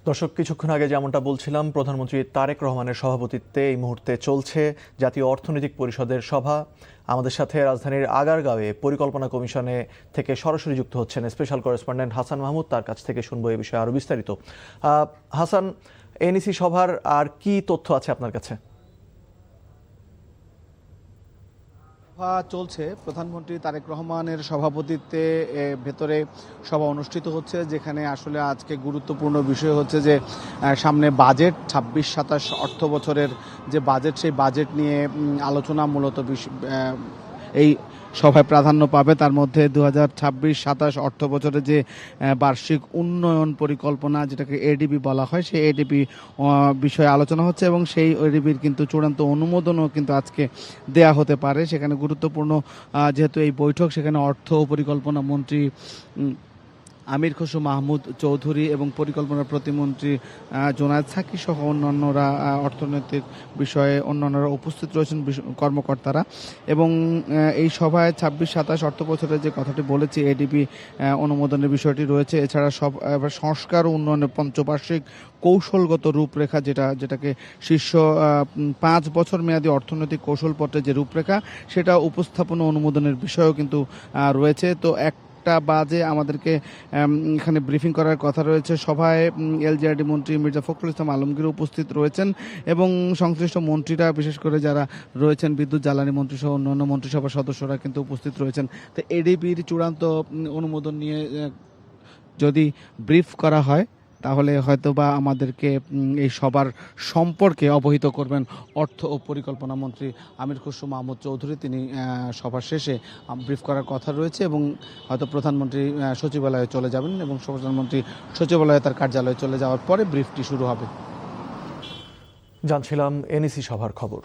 দর্শক, কিছুক্ষণ আগে যেমনটা বলছিলাম, প্রধানমন্ত্রী তারেক রহমানের সভাপতিত্বে এই মুহূর্তে চলছে জাতীয় অর্থনৈতিক পরিষদের সভা। আমাদের সাথে রাজধানীর আগারগাঁওয়ে পরিকল্পনা কমিশনে থেকে সরাসরি যুক্ত হচ্ছেন স্পেশাল করেসপন্ডেন্ট হাসান মাহমুদ। তার কাছ থেকে শুনবো এই বিষয়ে আরও বিস্তারিত। হাসান, এনইসি সভার আর কি তথ্য আছে আপনার কাছে? সভা চলছে, প্রধানমন্ত্রী তারেক রহমানের সভাপতিত্বে ভেতরে সভা অনুষ্ঠিত হচ্ছে, যেখানে আসলে আজকে গুরুত্বপূর্ণ বিষয় হচ্ছে যে সামনে বাজেট ২৬-২৭ অর্থ বছরের যে বাজেট, সেই বাজেট নিয়ে আলোচনা মূলত এই সভায় প্রাধান্য পাবে। তার মধ্যে ২০২৬-২৭ অর্থ বছরে যে বার্ষিক উন্নয়ন পরিকল্পনা, যেটাকে এডিবি বলা হয়, সেই এডিবি বিষয়ে আলোচনা হচ্ছে এবং সেই এডিবির কিন্তু চূড়ান্ত অনুমোদনও কিন্তু আজকে দেয়া হতে পারে। সেখানে গুরুত্বপূর্ণ যেহেতু এই বৈঠক, সেখানে অর্থ ও পরিকল্পনা মন্ত্রী আমির খসরু মাহমুদ চৌধুরী এবং পরিকল্পনা প্রতিমন্ত্রী জোনায়েদ সাকি সহ অন্যান্যরা, অর্থনৈতিক বিষয়ে অন্যান্যরা উপস্থিত রয়েছেন, কর্মকর্তারা। এবং এই সভায় ২৬-২৭ অর্থ বছরের যে কথাটি বলেছি, এডিপি অনুমোদনের বিষয়টি রয়েছে। এছাড়া সংস্কার ও উন্নয়নের পঞ্চবার্ষিক কৌশলগত রূপরেখা, যেটাকে শীর্ষ ৫ বছর মেয়াদী অর্থনৈতিক কৌশলপত্রের যে রূপরেখা, সেটা উপস্থাপন ও অনুমোদনের বিষয়ও কিন্তু রয়েছে। তো বাজে আমাদেরকে এখানে ব্রিফিং করার কথা রয়েছে। সভায় এলজিআরডি মন্ত্রী মির্জা ফখরুল ইসলাম আলমগীর উপস্থিত রয়েছেন এবং সংশ্লিষ্ট মন্ত্রীরা, বিশেষ করে যারা রয়েছেন বিদ্যুৎ জ্বালানি মন্ত্রী সহ অন্যান্য মন্ত্রিসভার সদস্যরা কিন্তু উপস্থিত রয়েছেন। তো এডিপির চূড়ান্ত অনুমোদন নিয়ে যদি ব্রিফ করা হয়, তাহলে হয়তোবা আমাদেরকে এই সবার সম্পর্কে অবহিত করবেন অর্থ ও পরিকল্পনা মন্ত্রী আমির খসরু মাহমুদ চৌধুরী। তিনি সভা শেষে ব্রিফ করার কথা রয়েছে এবং হয়তো প্রধানমন্ত্রী সচিবালয়ে চলে যাবেন এবং প্রধানমন্ত্রী সচিবালয়ে তার কার্যালয়ে চলে যাওয়ার পরে ব্রিফটি শুরু হবে। জানছিলাম এনইসি সভার খবর।